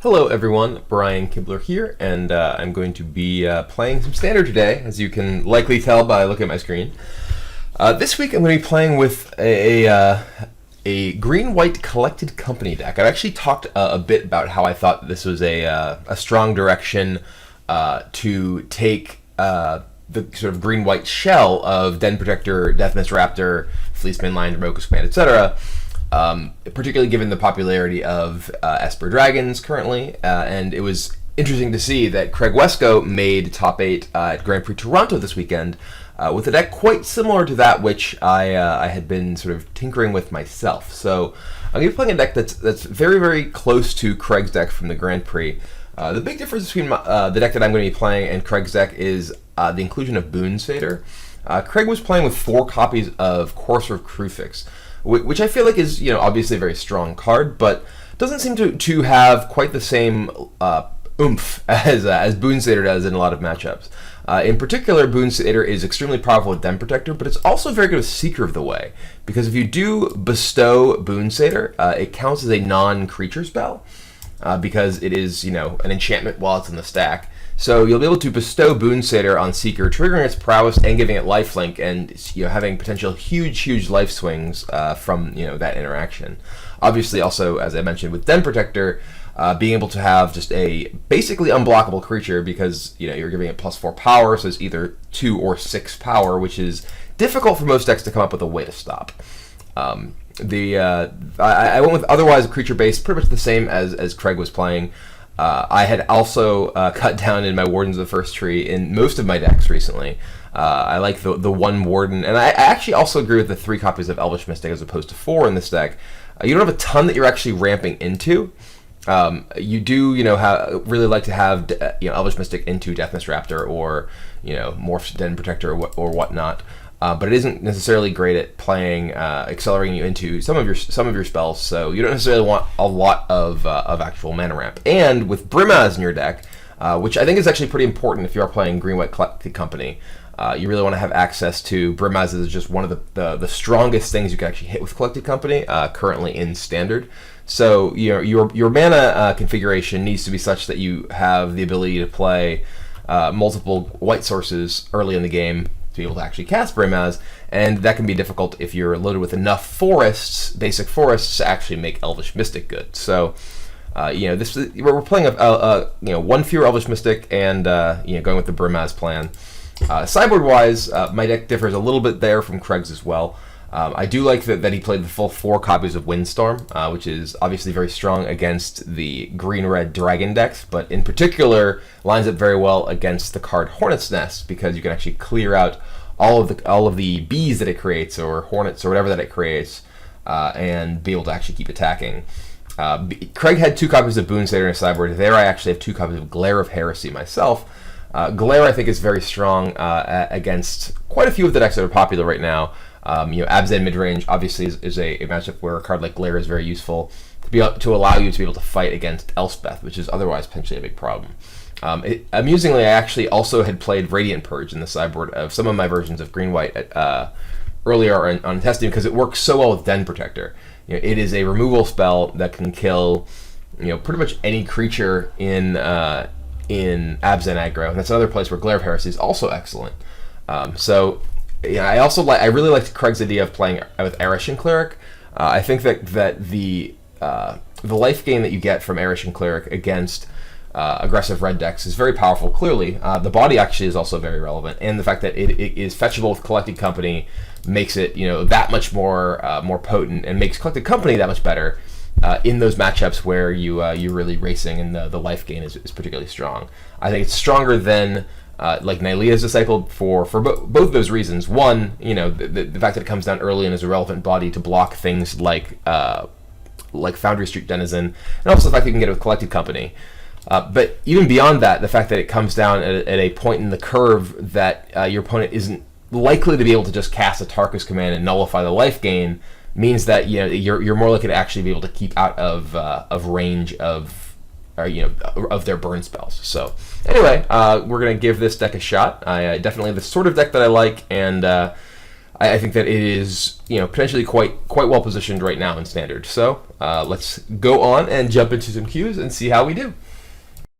Hello everyone, Brian Kibler here, and I'm going to be playing some Standard today, as you can likely tell by looking at my screen. This week I'm going to be playing with a green-white collected company deck. I've actually talked a bit about how I thought this was a strong direction to take the sort of green-white shell of Den Protector, Deathmist Raptor, Fleeceman, Lion, Remokus Command, etc., particularly given the popularity of Esper Dragons currently, and it was interesting to see that Craig Wescoe made top 8 at Grand Prix Toronto this weekend with a deck quite similar to that which I had been sort of tinkering with myself. So I'm going to be playing a deck that's very, very close to Craig's deck from the Grand Prix. The big difference between the deck that I'm going to be playing and Craig's deck is the inclusion of Boons Fader. Craig was playing with 4 copies of Courser of Kruphix, which I feel like is, obviously a very strong card, but doesn't seem to have quite the same oomph as Boons Fader does in a lot of matchups. In particular, Boons Fader is extremely powerful with Den Protector, but it's also very good with Seeker of the Way, because if you do bestow Boons Fader, it counts as a non-creature spell, because it is, an enchantment while it's in the stack. So you'll be able to bestow Boons Fader on Seeker, triggering its prowess and giving it lifelink, and having potential huge life swings from that interaction. Obviously, also as I mentioned with Den Protector, being able to have just a basically unblockable creature because you're giving it +4 power, so it's either 2 or 6 power, which is difficult for most decks to come up with a way to stop. I went with otherwise a creature base, pretty much the same as Craig was playing. I had also cut down in my Wardens of the First Tree in most of my decks recently. I like the one Warden, and I actually also agree with the 3 copies of Elvish Mystic as opposed to 4 in this deck. You don't have a ton that you're actually ramping into. You do, really like to have Elvish Mystic into Deathmist Raptor or Morph Den Protector or whatnot. But it isn't necessarily great at playing, accelerating you into some of your spells. So you don't necessarily want a lot of actual mana ramp. And with Brimaz in your deck, which I think is actually pretty important if you are playing Green-White Collected Company, you really want to have access to Brimaz as just one of the strongest things you can actually hit with Collected Company currently in Standard. So your mana configuration needs to be such that you have the ability to play multiple white sources early in the game to be able to actually cast Brimaz, and that can be difficult if you're loaded with enough forests, basic forests, to actually make Elvish Mystic good. So, we're playing one fewer Elvish Mystic and going with the Brimaz plan. Sideboard-wise, my deck differs a little bit there from Craig's as well. I do like that he played the full 4 copies of Windstorm, which is obviously very strong against the green-red dragon decks, but in particular lines up very well against the card Hornet's Nest, because you can actually clear out all of the bees that it creates, or hornets, or whatever that it creates, and be able to actually keep attacking. Craig had 2 copies of Boons Fader in his sideboard. There I actually have 2 copies of Glare of Heresy myself. Glare, I think, is very strong against quite a few of the decks that are popular right now. Abzan midrange obviously is a matchup where a card like Glare is very useful to allow you to be able to fight against Elspeth, which is otherwise potentially a big problem. Amusingly, I actually also had played Radiant Purge in the sideboard of some of my versions of Green-White earlier on testing, because it works so well with Den Protector. It is a removal spell that can kill pretty much any creature in Abzan aggro, and that's another place where Glare of Heresy is also excellent. I really liked Craig's idea of playing with Arishan Cleric. I think that the life gain that you get from Arishan Cleric against aggressive red decks is very powerful. Clearly, the body actually is also very relevant, and the fact that it is fetchable with Collected Company makes it that much more potent, and makes Collected Company that much better in those matchups where you're really racing and the life gain is particularly strong. I think it's stronger than like Nylea's Disciple for both those reasons. One, the fact that it comes down early and is a relevant body to block things like Foundry Street Denizen, and also the fact that you can get it with Collected Company. But even beyond that, the fact that it comes down at a point in the curve that your opponent isn't likely to be able to just cast a Tarkus command and nullify the life gain means that you're more likely to actually be able to keep out of range of their burn spells. So anyway, we're gonna give this deck a shot. I definitely the sort of deck that I like, and I I think that it is, potentially quite well positioned right now in standard. So let's go on and jump into some cues and see how we do.